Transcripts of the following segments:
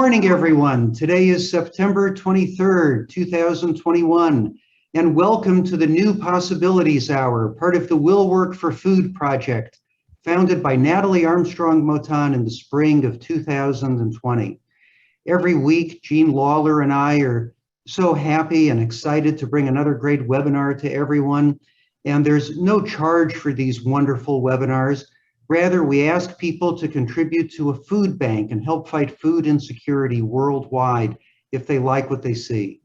morning, everyone. Today is September 23rd, 2021, and welcome to the New Possibilities Hour, part of the Will Work for Food project, founded by Natalie Armstrong-Motin in the spring of 2020. Every week, Jean Lawler and I are so happy and excited to bring another great webinar to everyone. And there's no charge for these wonderful webinars. Rather, we ask people to contribute to a food bank and help fight food insecurity worldwide if they like what they see.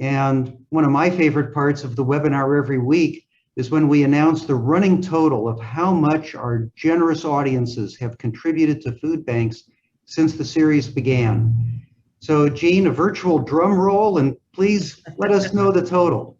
And one of my favorite parts of the webinar every week is when we announce the running total of how much our generous audiences have contributed to food banks since the series began. So Jean, a virtual drum roll, and please let us know the total.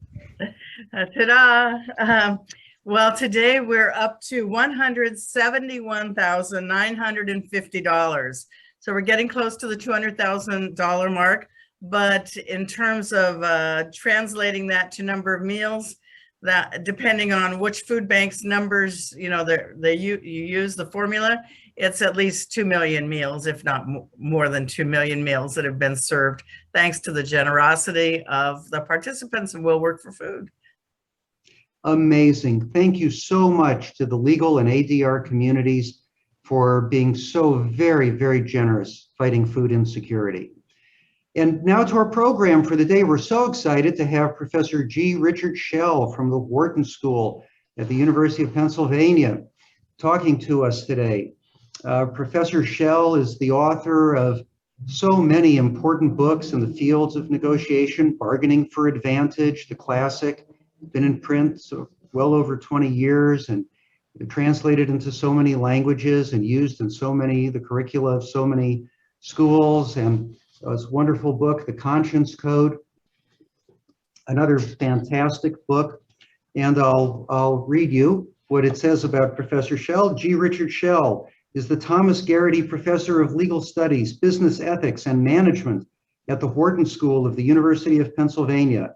Ta-da! Well, today we're up to $171,950. So we're getting close to the $200,000 mark. But in terms of translating that to number of meals, that depending on which food bank's numbers, you use the formula, it's at least 2 million meals, if not more than 2 million meals that have been served, thanks to the generosity of the participants in Will Work for Food. Amazing. Thank you so much to the legal and ADR communities for being so very, very generous fighting food insecurity. And now to our program for the day. We're so excited to have Professor G. Richard Schell from the Wharton School at the University of Pennsylvania talking to us today. Professor Schell is the author of so many important books in the fields of negotiation, Bargaining for Advantage, the classic, been in print so well over 20 years and translated into so many languages and used in so many, the curricula of so many schools, and this wonderful book, The Conscience Code, another fantastic book. And I'll read you what it says about Professor Schell. G. Richard Schell is the Thomas Gerrity Professor of Legal Studies, Business Ethics, and Management at the Wharton School of the University of Pennsylvania.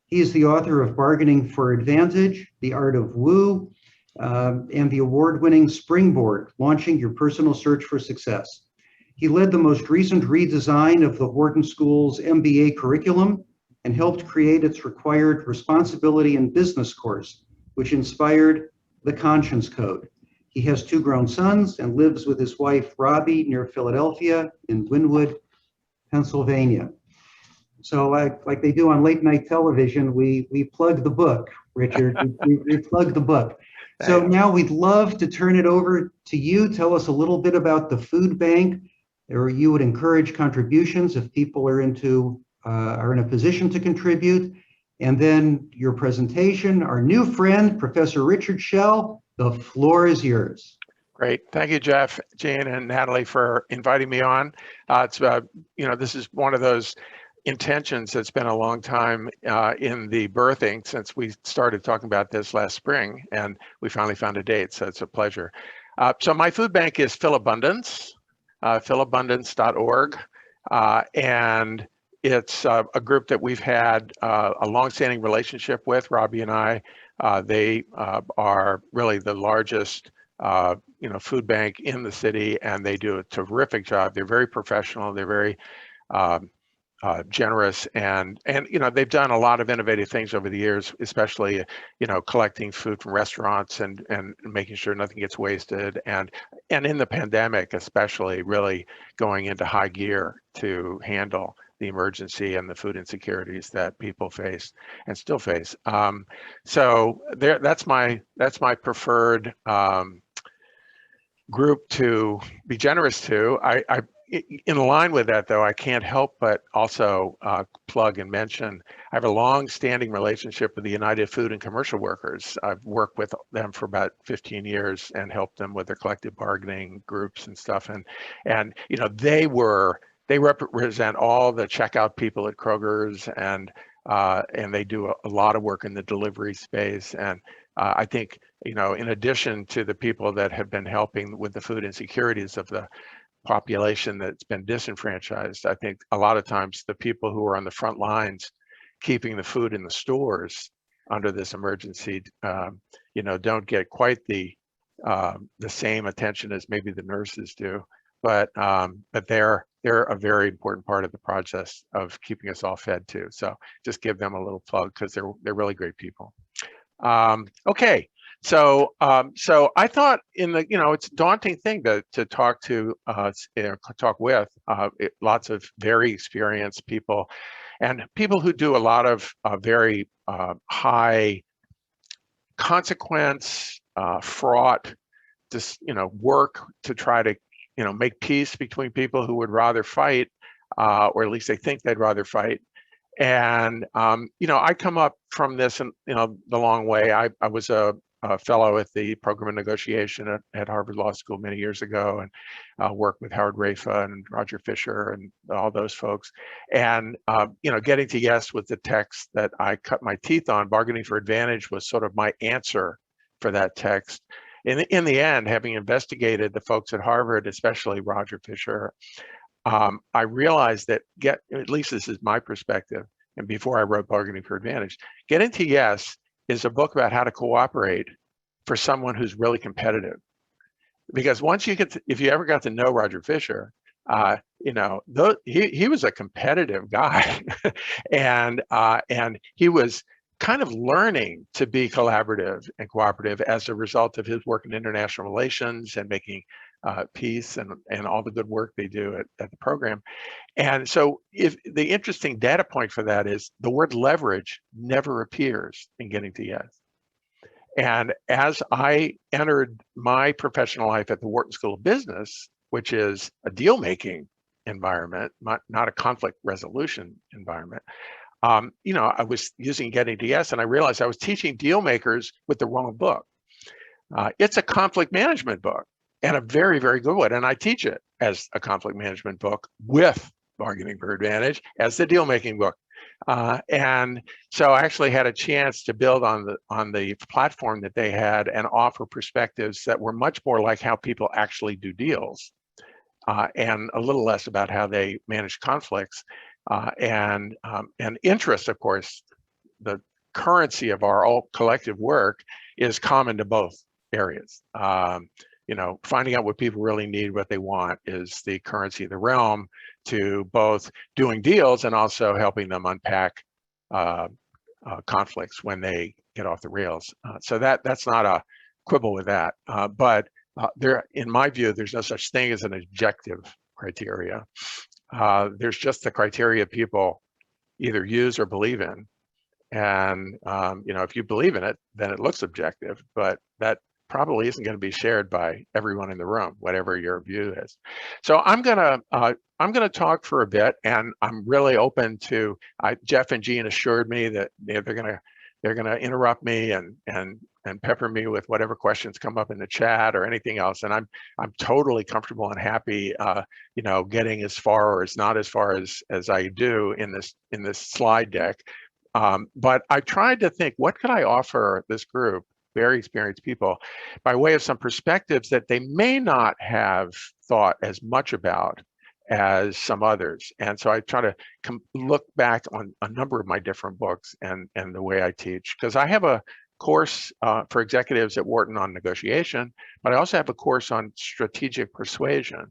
He is the author of Bargaining for Advantage, The Art of Woo, and the award-winning Springboard, Launching Your Personal Search for Success. He led the most recent redesign of the Wharton School's MBA curriculum and helped create its required responsibility and business course, which inspired the Conscience Code. He has 2 grown sons and lives with his wife, Robbie, near Philadelphia in Wynwood, Pennsylvania. So like they do on late night television, we plug the book, Richard, we plug the book. So now we'd love to turn it over to you. Tell us a little bit about the food bank, or you would encourage contributions if people are in a position to contribute. And then your presentation, our new friend, Professor Richard Schell, the floor is yours. Great. Thank you, Jeff, Jane, and Natalie for inviting me on. This is one of those intentions that's been a long time in the birthing since we started talking about this last spring, and we finally found a date, so it's a pleasure. So my food bank is Philabundance, philabundance.org, and it's a group that we've had a long-standing relationship with, Robbie and I. They are really the largest food bank in the city, and they do a terrific job. They're very professional. They're very generous, and they've done a lot of innovative things over the years, especially collecting food from restaurants and making sure nothing gets wasted, and in the pandemic especially really going into high gear to handle the emergency and the food insecurities that people face and still face. So that's my preferred group to be generous to. In line with that, though, I can't help but also plug and mention, I have a long-standing relationship with the United Food and Commercial Workers. I've worked with them for about 15 years and helped them with their collective bargaining groups and stuff. And they represent all the checkout people at Kroger's, and they do a lot of work in the delivery space. And I think, in addition to the people that have been helping with the food insecurities of the population that's been disenfranchised, I think a lot of times the people who are on the front lines keeping the food in the stores under this emergency, don't get quite the same attention as maybe the nurses do, but they're they're a very important part of the process of keeping us all fed too. So just give them a little plug because they're really great people. Okay, so I thought it's a daunting thing to talk to talk with lots of very experienced people and people who do a lot of very high consequence fraught work to try to make peace between people who would rather fight, or at least they think they'd rather fight. And I come up from this in the long way. I was a fellow at the program of negotiation at Harvard Law School many years ago, and worked with Howard Rafa and Roger Fisher and all those folks. And getting to yes with the text that I cut my teeth on, bargaining for advantage, was sort of my answer for that text. In the end, having investigated the folks at Harvard, especially Roger Fisher, I realized that at least this is my perspective, and before I wrote Bargaining for Advantage, Getting to Yes is a book about how to cooperate for someone who's really competitive. Because once if you ever got to know Roger Fisher, he was a competitive guy, and he was kind of learning to be collaborative and cooperative as a result of his work in international relations and making peace and all the good work they do at the program. And so the interesting data point for that is the word leverage never appears in Getting to Yes. And as I entered my professional life at the Wharton School of Business, which is a deal-making environment, not a conflict resolution environment, I was using Getting to Yes, and I realized I was teaching deal makers with the wrong book. It's a conflict management book, and a very, very good one. And I teach it as a conflict management book with Bargaining for Advantage as the deal-making book. And so I actually had a chance to build on the platform that they had and offer perspectives that were much more like how people actually do deals, and a little less about how they manage conflicts. And interest, of course, the currency of our all collective work is common to both areas. Finding out what people really need, what they want, is the currency of the realm to both doing deals and also helping them unpack conflicts when they get off the rails. So that's not a quibble with that. But in my view, there's no such thing as an objective criteria. There's just the criteria people either use or believe in. And, if you believe in it, then it looks objective, but that probably isn't going to be shared by everyone in the room, whatever your view is. So I'm going to talk for a bit, and I'm really open to, Jeff and Jean assured me that they're going to interrupt me and pepper me with whatever questions come up in the chat or anything else. And I'm totally comfortable and happy, getting as far or as not as far as I do in this slide deck. But I tried to think, what could I offer this group, very experienced people, by way of some perspectives that they may not have thought as much about as some others. And so I try to look back on a number of my different books and the way I teach, because I have a course for executives at Wharton on negotiation, but I also have a course on strategic persuasion.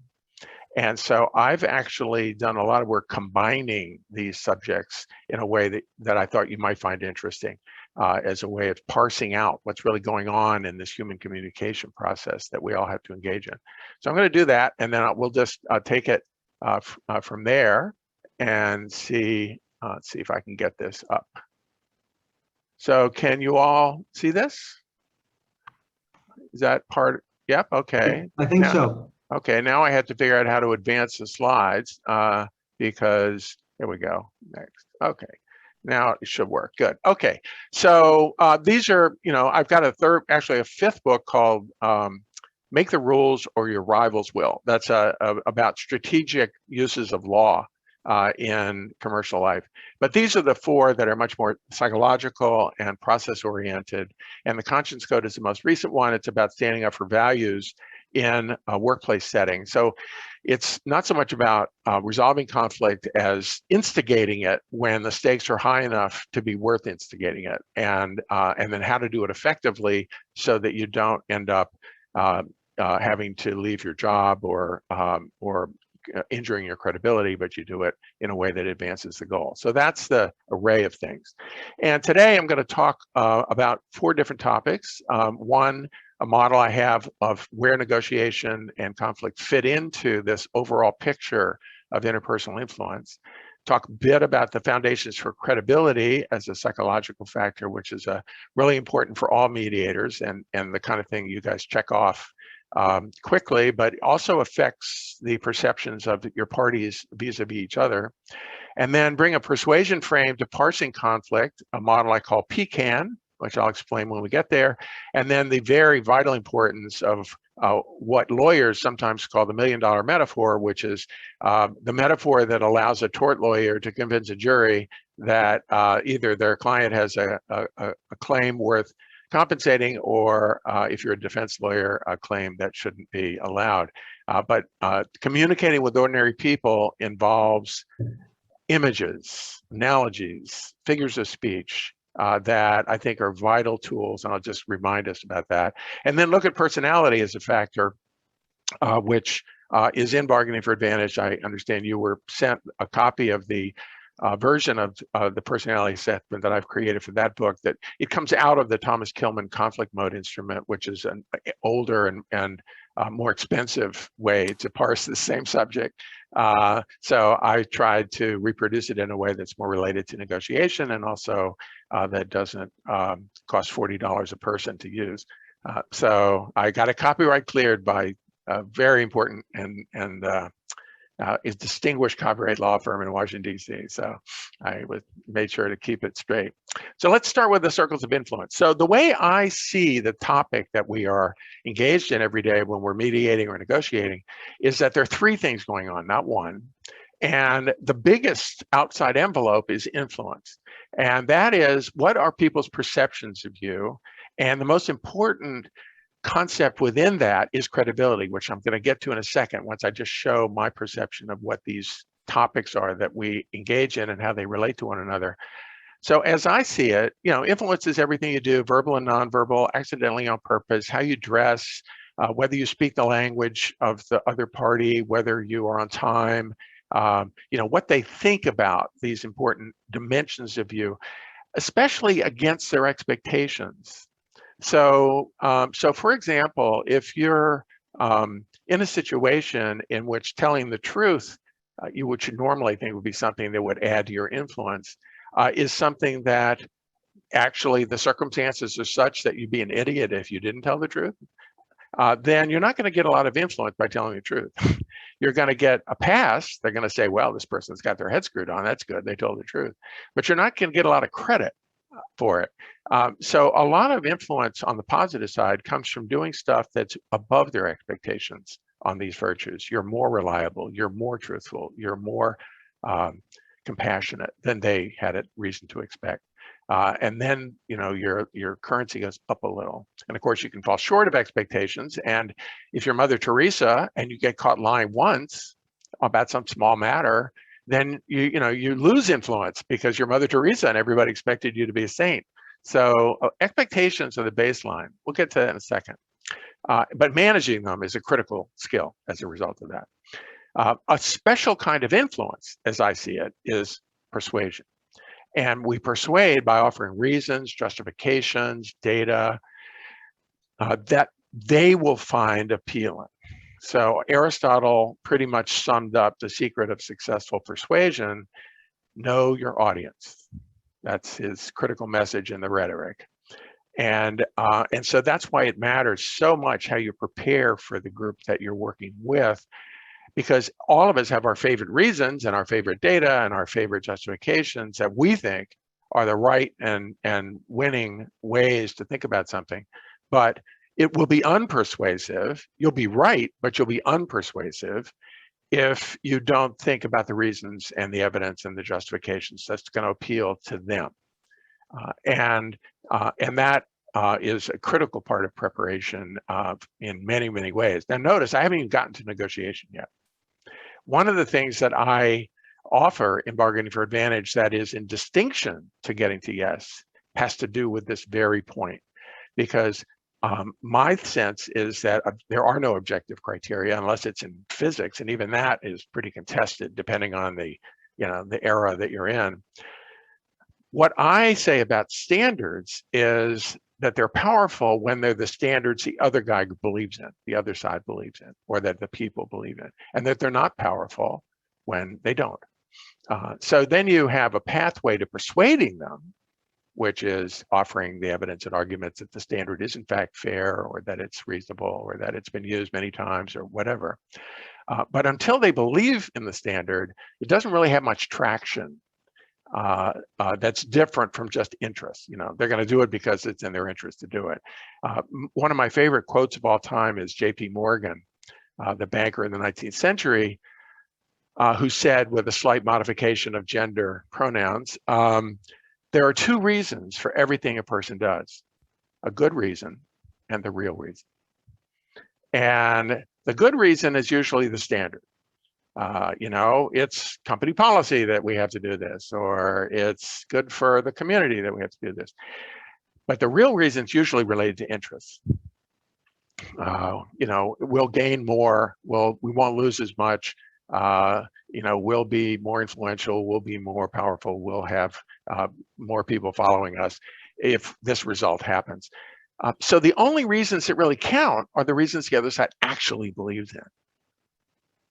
And so I've actually done a lot of work combining these subjects in a way that I thought you might find interesting, as a way of parsing out what's really going on in this human communication process that we all have to engage in. So I'm going to do that, and then we'll just take it from there and see if I can get this up. So can you all see this? Is that part? Yep. Okay. I think so. Okay. Now I have to figure out how to advance the slides, because here we go. Next. Okay. Now it should work. Good. Okay. So these are, I've got a fifth book called Make the Rules or Your Rivals Will. That's about strategic uses of law in commercial life. But these are the four that are much more psychological and process oriented. And the Conscience Code is the most recent one. It's about standing up for values in a workplace setting. So it's not so much about resolving conflict as instigating it when the stakes are high enough to be worth instigating it, and then how to do it effectively so that you don't end up having to leave your job or injuring your credibility, but you do it in a way that advances the goal. So that's the array of things. And today I'm going to talk about 4 different topics. One, a model I have of where negotiation and conflict fit into this overall picture of interpersonal influence. Talk a bit about the foundations for credibility as a psychological factor, which is really important for all mediators and the kind of thing you guys check off quickly, but also affects the perceptions of your parties vis-a-vis each other. And then bring a persuasion frame to parsing conflict, a model I call PCAN, which I'll explain when we get there. And then the very vital importance of what lawyers sometimes call the $1-million metaphor, which is the metaphor that allows a tort lawyer to convince a jury that either their client has a claim worth compensating, or if you're a defense lawyer, a claim that shouldn't be allowed. But communicating with ordinary people involves images, analogies, figures of speech, that I think are vital tools, and I'll just remind us about that. And then look at personality as a factor, which is in Bargaining for Advantage. I understand you were sent a copy of the version of the personality assessment that I've created for that book. That it comes out of the Thomas Kilmann conflict mode instrument, which is an older and more expensive way to parse the same subject. So I tried to reproduce it in a way that's more related to negotiation, and also that doesn't cost $40 a person to use. So I got a copyright cleared by a very important and is distinguished copyright law firm in Washington, D.C. So I made sure to keep it straight. So let's start with the circles of influence. So the way I see the topic that we are engaged in every day when we're mediating or negotiating is that there are 3 things going on, not one. And the biggest outside envelope is influence. And that is, what are people's perceptions of you? And the most important concept within that is credibility, which I'm going to get to in a second once I just show my perception of what these topics are that we engage in and how they relate to one another. So as I see it, influence is everything you do, verbal and nonverbal, accidentally on purpose, how you dress, whether you speak the language of the other party, whether you are on time, what they think about these important dimensions of you, especially against their expectations. So, for example, if you're in a situation in which telling the truth, you would normally think would be something that would add to your influence, is something that actually the circumstances are such that you'd be an idiot if you didn't tell the truth, then you're not going to get a lot of influence by telling the truth. You're going to get a pass. They're going to say, well, this person's got their head screwed on. That's good. They told the truth. But you're not going to get a lot of credit for it. So a lot of influence on the positive side comes from doing stuff that's above their expectations on these virtues. You're more reliable, you're more truthful, you're more compassionate than they had a reason to expect. And then, your currency goes up a little. And of course, you can fall short of expectations. And if you're Mother Teresa and you get caught lying once about some small matter, then you lose influence because you're Mother Teresa and everybody expected you to be a saint. So expectations are the baseline. We'll get to that in a second. But managing them is a critical skill as a result of that. A special kind of influence, as I see it, is persuasion. And we persuade by offering reasons, justifications, data that they will find appealing. So Aristotle pretty much summed up the secret of successful persuasion: know your audience. That's his critical message in the rhetoric. And so that's why it matters so much how you prepare for the group that you're working with, because all of us have our favorite reasons and our favorite data and our favorite justifications that we think are the right and winning ways to think about something. But it will be unpersuasive. You'll be right, but you'll be unpersuasive if you don't think about the reasons and the evidence and the justifications that's going to appeal to them. And that is a critical part of preparation in many, many ways. Now notice, I haven't even gotten to negotiation yet. One of the things that I offer in Bargaining for Advantage that is in distinction to getting to yes has to do with this very point. Because My sense is that there are no objective criteria unless it's in physics, and even that is pretty contested depending on the era that you're in. What I say about standards is that they're powerful when they're the standards the other guy believes in, the other side believes in, or that the people believe in, and that they're not powerful when they don't. So then you have a pathway to persuading them, which is offering the evidence and arguments that the standard is in fact fair, or that it's reasonable, or that it's been used many times, or whatever. But until they believe in the standard, it doesn't really have much traction. That's different from just interest. They're going to do it because it's in their interest to do it. One of my favorite quotes of all time is J.P. Morgan, the banker in the 19th century, who said, with a slight modification of gender pronouns, there are two reasons for everything a person does: a good reason and the real reason. And the good reason is usually the standard. It's company policy that we have to do this, or it's good for the community that we have to do this. But the real reason is usually related to interests. We'll gain more, we won't lose as much, we'll be more influential, we'll be more powerful, we'll have more people following us if this result happens. So the only reasons that really count are the reasons the other side actually believes in.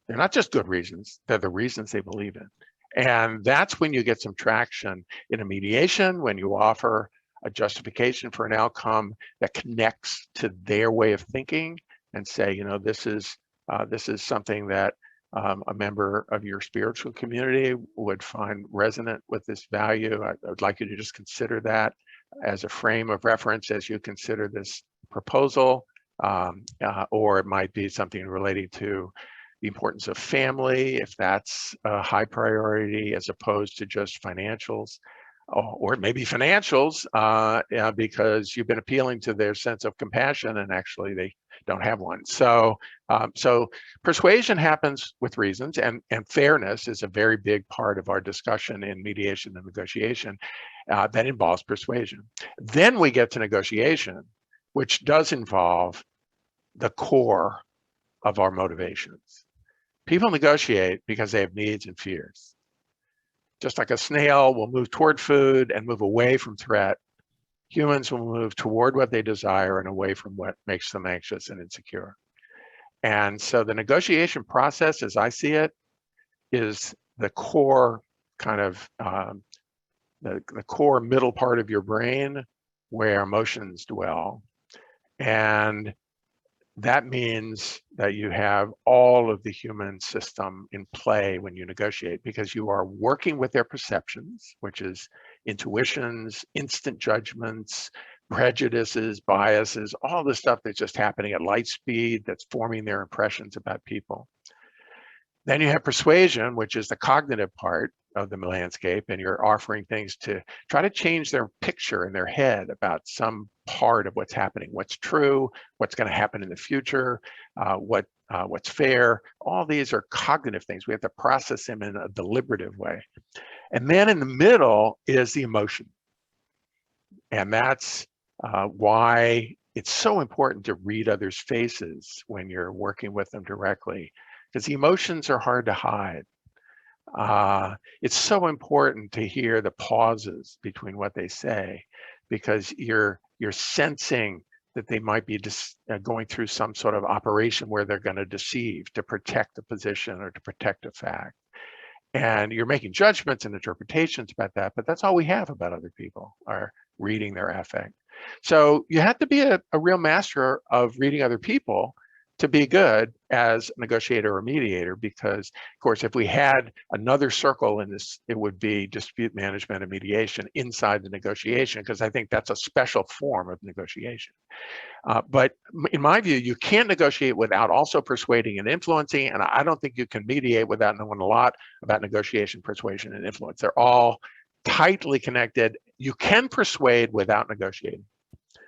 They're not just good reasons, they're the reasons they believe in. And that's when you get some traction in a mediation, when you offer a justification for an outcome that connects to their way of thinking and say, this is something that a member of your spiritual community would find resonant with this value. I would like you to just consider that as a frame of reference as you consider this proposal, or it might be something relating to the importance of family, if that's a high priority, as opposed to just financials, or it may be financials because you've been appealing to their sense of compassion and actually they don't have one. So persuasion happens with reasons, and fairness is a very big part of our discussion in mediation and negotiation that involves persuasion. Then we get to negotiation, which does involve the core of our motivations. People negotiate because they have needs and fears. Just like a snail will move toward food and move away from threat, humans will move toward what they desire and away from what makes them anxious and insecure. And so the negotiation process, as I see it, is the core kind of the core middle part of your brain where emotions dwell. And that means that you have all of the human system in play when you negotiate, because you are working with their perceptions, which is intuitions, instant judgments, prejudices, biases, all the stuff that's just happening at light speed that's forming their impressions about people. Then you have persuasion, which is the cognitive part of the landscape, and you're offering things to try to change their picture in their head about some part of what's happening, what's true, what's going to happen in the future, what's fair. All these are cognitive things. We have to process them in a deliberative way. And then in the middle is the emotion. And that's why it's so important to read others' faces when you're working with them directly, because the emotions are hard to hide. It's so important to hear the pauses between what they say, because you're sensing that they might be going through some sort of operation where they're going to deceive to protect a position or to protect a fact. And you're making judgments and interpretations about that, but that's all we have about other people, are reading their affect. So you have to be a real master of reading other people to be good as a negotiator or mediator, because of course, if we had another circle in this, it would be dispute management and mediation inside the negotiation, because I think that's a special form of negotiation. But in my view, you can't negotiate without also persuading and influencing, and I don't think you can mediate without knowing a lot about negotiation, persuasion, and influence. They're all tightly connected. You can persuade without negotiating.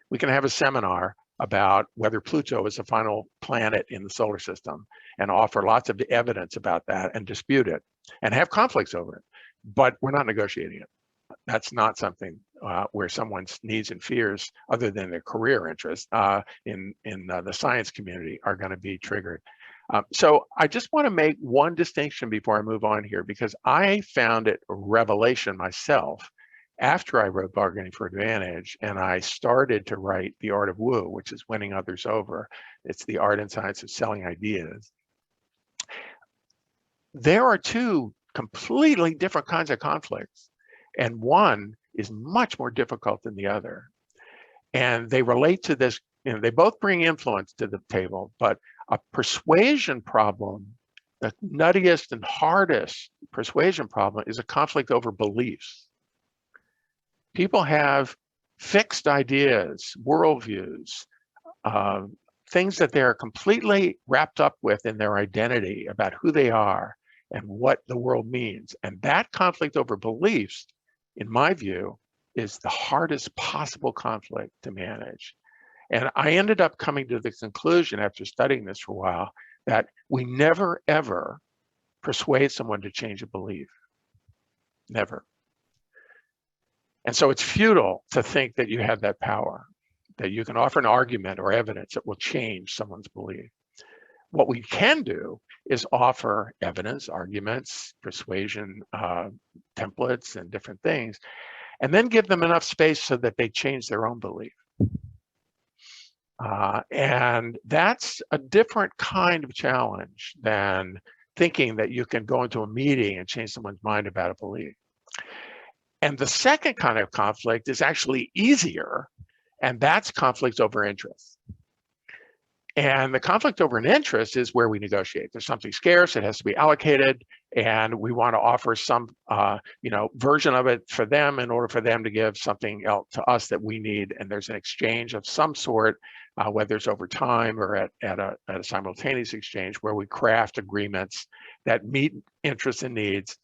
We can have a seminar about whether Pluto is the final planet in the solar system and offer lots of evidence about that and dispute it and have conflicts over it, but we're not negotiating it. That's not something where someone's needs and fears, other than their career interests in the science community, are going to be triggered. So I just want to make one distinction before I move on here, because I found it a revelation myself after I wrote Bargaining for Advantage, and I started to write The Art of Woo, which is winning others over. It's the art and science of selling ideas. There are two completely different kinds of conflicts, and one is much more difficult than the other. And they relate to this, they both bring influence to the table, but a persuasion problem, the nuttiest and hardest persuasion problem, is a conflict over beliefs. People have fixed ideas, worldviews, things that they're completely wrapped up with in their identity about who they are and what the world means. And that conflict over beliefs, in my view, is the hardest possible conflict to manage. And I ended up coming to the conclusion after studying this for a while that we never, ever persuade someone to change a belief. Never. And so it's futile to think that you have that power, that you can offer an argument or evidence that will change someone's belief. What we can do is offer evidence, arguments, persuasion templates, and different things, and then give them enough space so that they change their own belief. And that's a different kind of challenge than thinking that you can go into a meeting and change someone's mind about a belief. And the second kind of conflict is actually easier, and that's conflict over interest. And the conflict over an interest is where we negotiate. There's something scarce, it has to be allocated, and we want to offer some version of it for them in order for them to give something else to us that we need. And there's an exchange of some sort, whether it's over time or at a simultaneous exchange, where we craft agreements that meet interests and needs.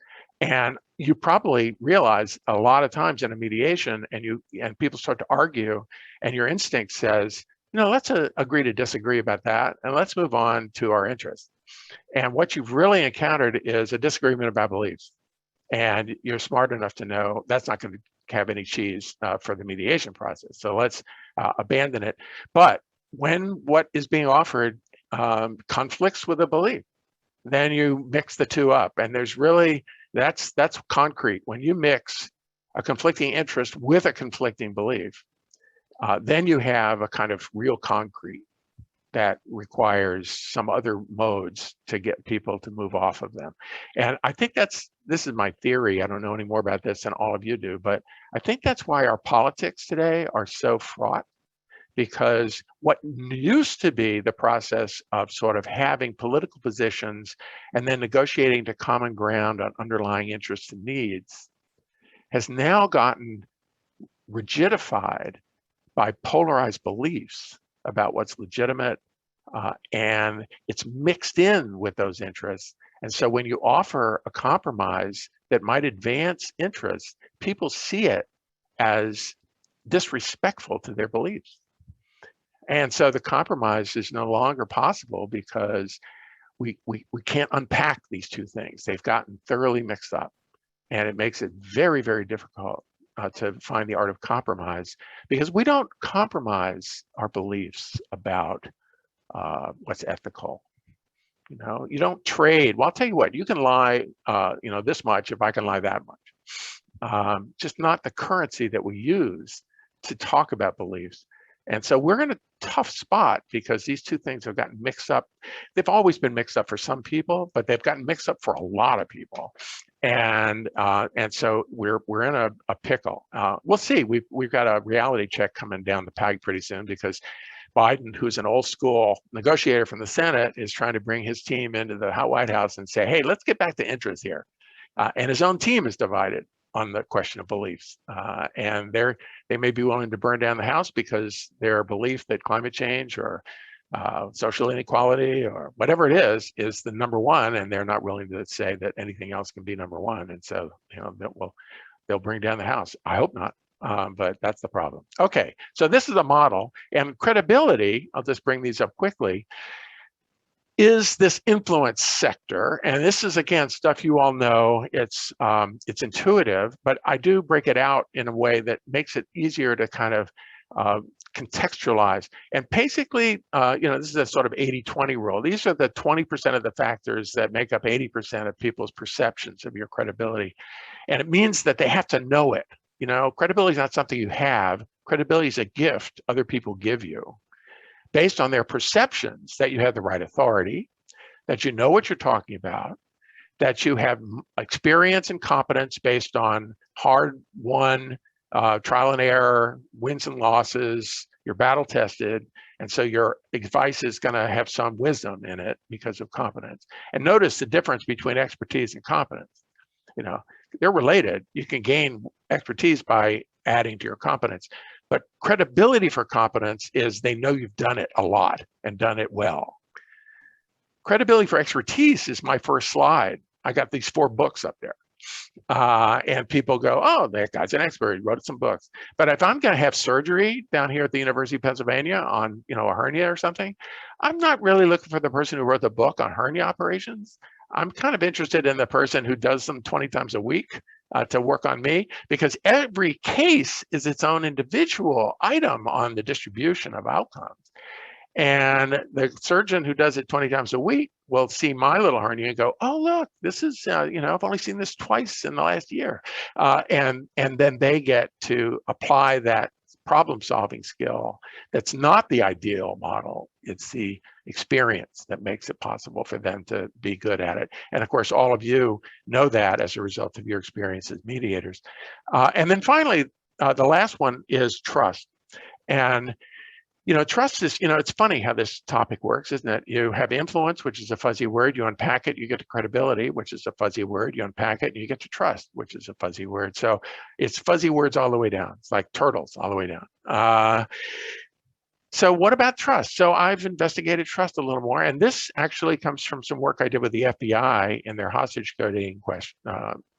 And you probably realize a lot of times in a mediation, and people start to argue, and your instinct says, let's agree to disagree about that, and let's move on to our interests. And what you've really encountered is a disagreement about beliefs. And you're smart enough to know that's not going to have any cheese for the mediation process. So let's abandon it. But when what is being offered conflicts with a belief, then you mix the two up. And there's really, that's concrete. When you mix a conflicting interest with a conflicting belief, then you have a kind of real concrete that requires some other modes to get people to move off of them. And I think this is my theory. I don't know any more about this than all of you do, but I think that's why our politics today are so fraught, because what used to be the process of sort of having political positions and then negotiating to common ground on underlying interests and needs has now gotten rigidified by polarized beliefs about what's legitimate, and it's mixed in with those interests. And so when you offer a compromise that might advance interests, people see it as disrespectful to their beliefs. And so the compromise is no longer possible because we can't unpack these two things. They've gotten thoroughly mixed up, and it makes it very, very difficult to find the art of compromise, because we don't compromise our beliefs about what's ethical. You don't trade. Well, I'll tell you what, you can lie, this much if I can lie that much. Just not the currency that we use to talk about beliefs. And so we're in a tough spot because these two things have gotten mixed up. They've always been mixed up for some people, but they've gotten mixed up for a lot of people. And so we're in a pickle. We'll see. We've got a reality check coming down the pike pretty soon, because Biden, who's an old school negotiator from the Senate, is trying to bring his team into the White House and say, hey, let's get back to interest here. And his own team is divided on the question of beliefs. And they may be willing to burn down the House because their belief that climate change or social inequality or whatever it is the number one, and they're not willing to say that anything else can be number one. And so, they'll bring down the House. I hope not, but that's the problem. Okay, so this is a model, and credibility, I'll just bring these up quickly, is this influence sector. And this is, again, stuff you all know. It's intuitive, but I do break it out in a way that makes it easier to kind of contextualize. And basically, this is a sort of 80-20 rule. These are the 20% of the factors that make up 80% of people's perceptions of your credibility. And it means that they have to know it. Credibility is not something you have. Credibility is a gift other people give you, based on their perceptions that you have the right authority, that you know what you're talking about, that you have experience and competence based on hard-won trial and error, wins and losses, you're battle tested, and so your advice is going to have some wisdom in it because of competence. And notice the difference between expertise and competence. They're related. You can gain expertise by adding to your competence. But credibility for competence is they know you've done it a lot and done it well. Credibility for expertise is my first slide. I got these 4 books up there. And people go, oh, that guy's an expert, he wrote some books. But if I'm going to have surgery down here at the University of Pennsylvania on a hernia or something, I'm not really looking for the person who wrote the book on hernia operations. I'm kind of interested in the person who does them 20 times a week to work on me, because every case is its own individual item on the distribution of outcomes. And the surgeon who does it 20 times a week will see my little hernia and go, oh, look, this is, I've only seen this twice in the last year. And then they get to apply that problem-solving skill. That's not the ideal model. It's the experience that makes it possible for them to be good at it. And of course, all of you know that as a result of your experience as mediators. And then finally, the last one is trust. And trust is, it's funny how this topic works, isn't it? You have influence, which is a fuzzy word. You unpack it, you get to credibility, which is a fuzzy word. You unpack it, and you get to trust, which is a fuzzy word. So it's fuzzy words all the way down. It's like turtles all the way down. So what about trust? So I've investigated trust a little more, and this actually comes from some work I did with the FBI in their hostage coding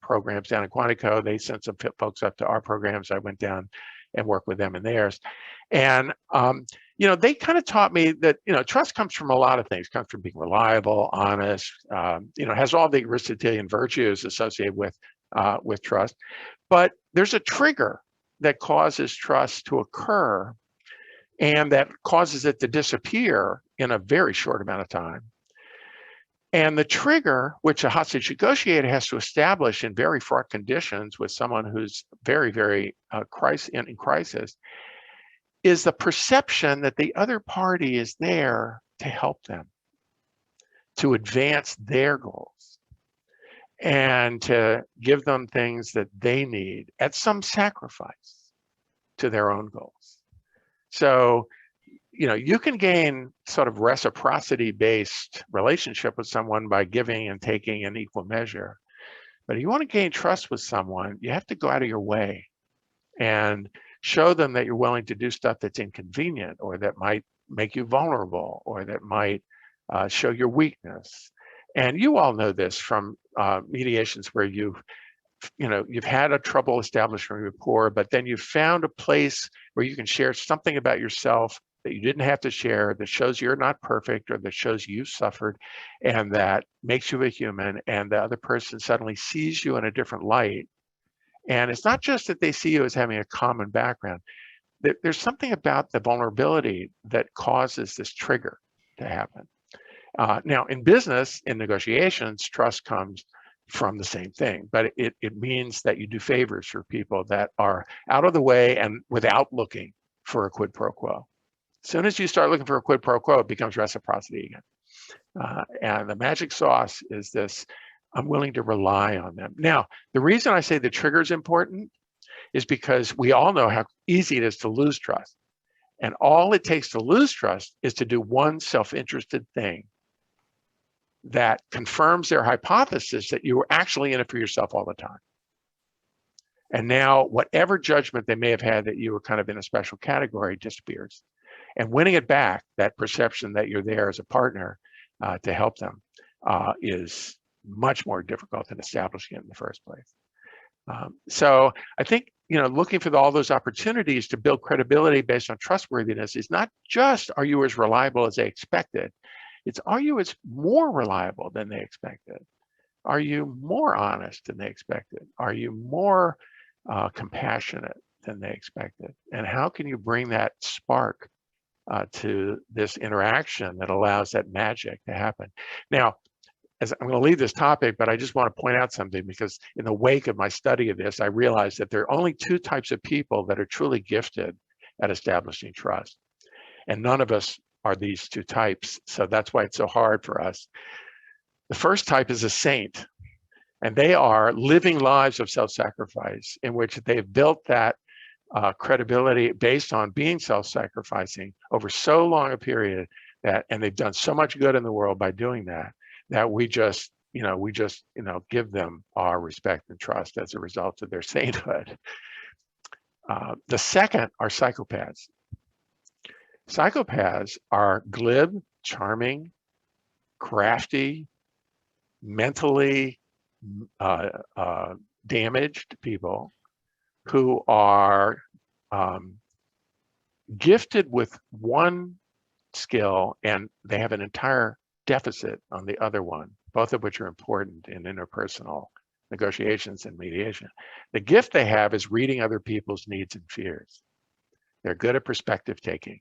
programs down in Quantico. They sent some folks up to our programs. I went down and worked with them in theirs. And, they kind of taught me that, trust comes from a lot of things. It comes from being reliable, honest, has all the Aristotelian virtues associated with trust. But there's a trigger that causes trust to occur and that causes it to disappear in a very short amount of time. And the trigger, which a hostage negotiator has to establish in very fraught conditions with someone who's very, very in crisis, is the perception that the other party is there to help them, to advance their goals, and to give them things that they need at some sacrifice to their own goals. So, you can gain sort of reciprocity-based relationship with someone by giving and taking in equal measure. But if you want to gain trust with someone, you have to go out of your way and show them that you're willing to do stuff that's inconvenient or that might make you vulnerable or that might show your weakness. And you all know this from mediations where you've had a trouble establishing rapport, but then you found a place where you can share something about yourself that you didn't have to share, that shows you're not perfect or that shows you suffered, and that makes you a human, and the other person suddenly sees you in a different light. And it's not just that they see you as having a common background. There's something about the vulnerability that causes this trigger to happen. Now, in business, in negotiations, trust comes from the same thing, but it means that you do favors for people that are out of the way and without looking for a quid pro quo. As soon as you start looking for a quid pro quo, it becomes reciprocity again. And the magic sauce is this: I'm willing to rely on them. Now, the reason I say the trigger is important is because we all know how easy it is to lose trust. And all it takes to lose trust is to do one self-interested thing that confirms their hypothesis that you were actually in it for yourself all the time. And now whatever judgment they may have had that you were kind of in a special category disappears. And winning it back, that perception that you're there as a partner to help them is much more difficult than establishing it in the first place. So I think, looking for all those opportunities to build credibility based on trustworthiness is not just, are you as reliable as they expected? It's, are you as more reliable than they expected? Are you more honest than they expected? Are you more compassionate than they expected? And how can you bring that spark to this interaction that allows that magic to happen? Now, as I'm going to leave this topic, but I just want to point out something, because in the wake of my study of this, I realized that there are only two types of people that are truly gifted at establishing trust. And none of us are these two types. So that's why it's so hard for us. The first type is a saint, and they are living lives of self-sacrifice in which they've built that credibility based on being self-sacrificing over so long a period that, and they've done so much good in the world by doing that, that we just give them our respect and trust as a result of their sainthood. The second are psychopaths. Psychopaths are glib, charming, crafty, mentally damaged people who are gifted with one skill and they have an entire deficit on the other one, both of which are important in interpersonal negotiations and mediation. The gift they have is reading other people's needs and fears. They're good at perspective taking.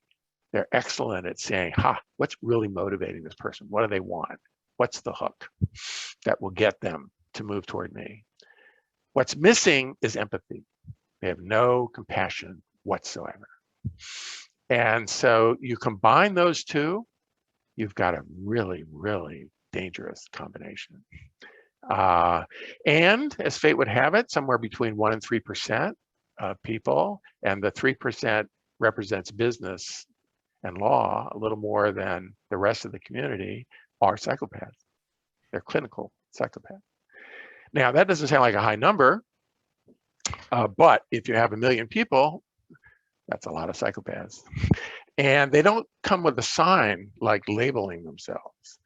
They're excellent at saying, what's really motivating this person? What do they want? What's the hook that will get them to move toward me? What's missing is empathy. They have no compassion whatsoever. And so you combine those two, you've got a really, really dangerous combination. And as fate would have it, somewhere between 1% and 3% of people, and the 3% represents business and law a little more than the rest of the community, are psychopaths. They're clinical psychopaths. Now, that doesn't sound like a high number, but if you have 1 million people, that's a lot of psychopaths. And they don't come with a sign like labeling themselves.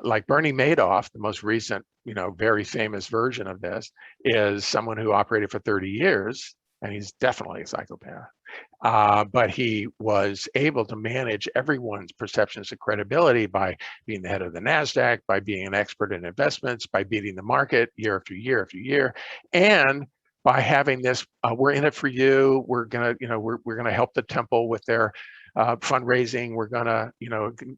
Like Bernie Madoff, the most recent, very famous version of this, is someone who operated for 30 years, and he's definitely a psychopath. But he was able to manage everyone's perceptions of credibility by being the head of the NASDAQ, by being an expert in investments, by beating the market year after year after year, and by having this, we're in it for you. We're gonna, we're gonna help the temple with their fundraising. We're gonna,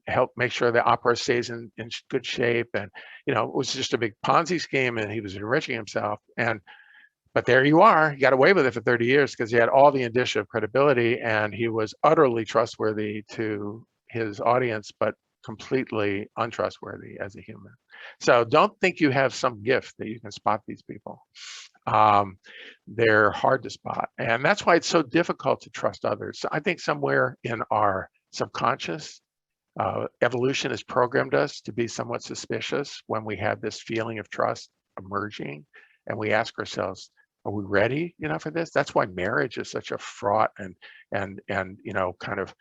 help make sure the opera stays in good shape. And it was just a big Ponzi scheme, and he was enriching himself. But there you are. He got away with it for 30 years because he had all the indicia of credibility, and he was utterly trustworthy to his audience, but completely untrustworthy as a human. So don't think you have some gift that you can spot these people. They're hard to spot. And that's why it's so difficult to trust others. So I think somewhere in our subconscious, evolution has programmed us to be somewhat suspicious when we have this feeling of trust emerging, and we ask ourselves, are we ready, for this? That's why marriage is such a fraught and kind of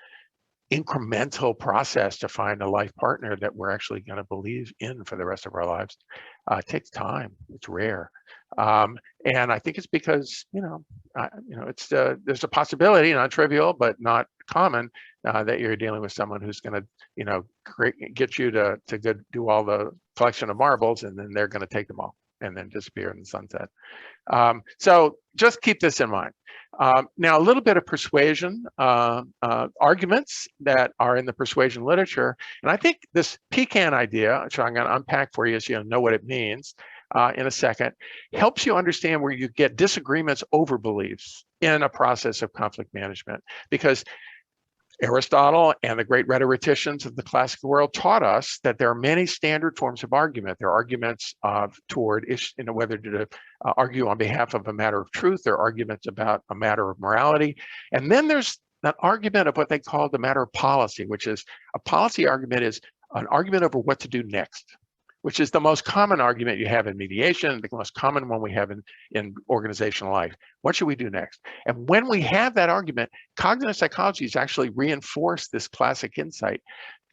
incremental process to find a life partner that we're actually going to believe in for the rest of our lives. It takes time. It's rare, and I think it's because it's there's a possibility, not trivial but not common, that you're dealing with someone who's going to get you to do all the collection of marbles, and then they're going to take them all and then disappear in the sunset. So just keep this in mind. Now, a little bit of persuasion, arguments that are in the persuasion literature. And I think this pecan idea, which I'm going to unpack for you so you know what it means in a second, helps you understand where you get disagreements over beliefs in a process of conflict management. Because Aristotle and the great rhetoricians of the classical world taught us that there are many standard forms of argument. There are arguments toward whether to argue on behalf of a matter of truth. There are arguments about a matter of morality. And then there's an argument of what they call the matter of policy, which is a policy argument is an argument over what to do next, which is the most common argument you have in mediation, the most common one we have in organizational life. What should we do next? And when we have that argument, cognitive psychology has actually reinforced this classic insight.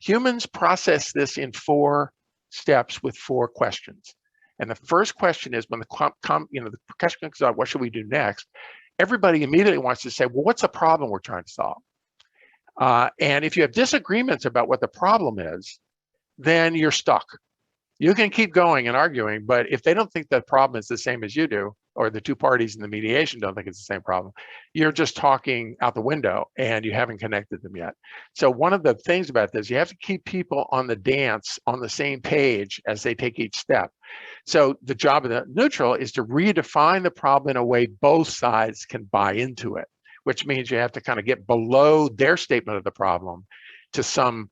Humans process this in 4 steps with 4 questions. And the first question is when the question comes out, what should we do next? Everybody immediately wants to say, well, what's the problem we're trying to solve? And if you have disagreements about what the problem is, then you're stuck. You can keep going and arguing, but if they don't think the problem is the same as you do, or the two parties in the mediation don't think it's the same problem, you're just talking out the window and you haven't connected them yet. So one of the things about this, you have to keep people on the dance on the same page as they take each step. So the job of the neutral is to redefine the problem in a way both sides can buy into it, which means you have to kind of get below their statement of the problem to some,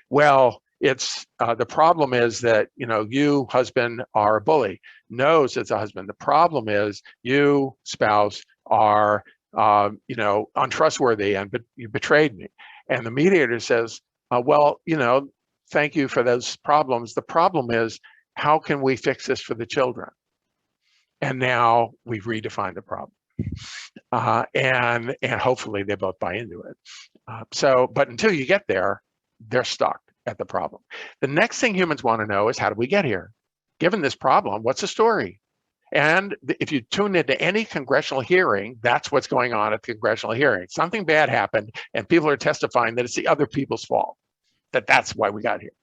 well, it's the problem is that, you, husband, are a bully. No, says the husband, the problem is you, spouse, are, untrustworthy and you betrayed me. And the mediator says, well, thank you for those problems. The problem is, how can we fix this for the children? And now we've redefined the problem. And hopefully they both buy into it. But until you get there, they're stuck at the problem. The next thing humans want to know is, how do we get here? Given this problem, what's the story? And if you tune into any congressional hearing, that's what's going on at the congressional hearing. Something bad happened and people are testifying that it's the other people's fault, that's why we got here.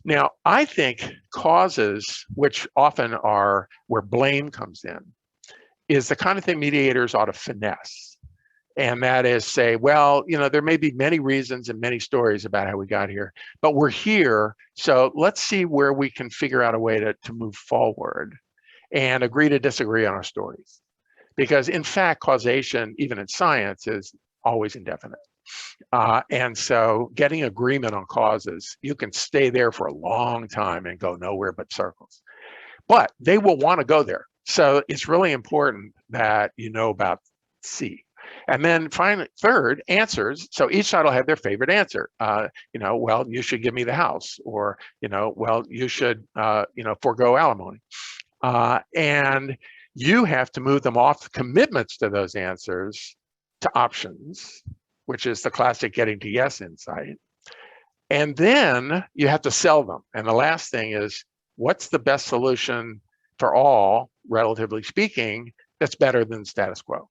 Now, I think causes, which often are where blame comes in, is the kind of thing mediators ought to finesse. And that is say, well, there may be many reasons and many stories about how we got here, but we're here. So let's see where we can figure out a way to move forward and agree to disagree on our stories. Because in fact, causation, even in science, is always indefinite. And so getting agreement on causes, you can stay there for a long time and go nowhere but circles. But they will want to go there. So it's really important that you know about C. And then finally, third, answers. So each side will have their favorite answer. Well, you should give me the house, or, well, you should, forego alimony. And you have to move them off commitments to those answers to options, which is the classic getting to yes insight. And then you have to sell them. And the last thing is, what's the best solution for all, relatively speaking, that's better than status quo?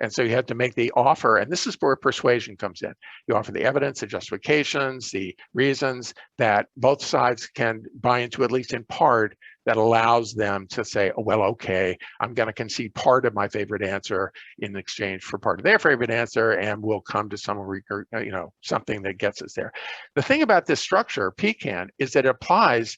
And so you have to make the offer, and this is where persuasion comes in. You offer the evidence, the justifications, the reasons that both sides can buy into, at least in part, that allows them to say, oh, well, okay, I'm going to concede part of my favorite answer in exchange for part of their favorite answer, and we'll come to some, something that gets us there. The thing about this structure, PCAN, is that it applies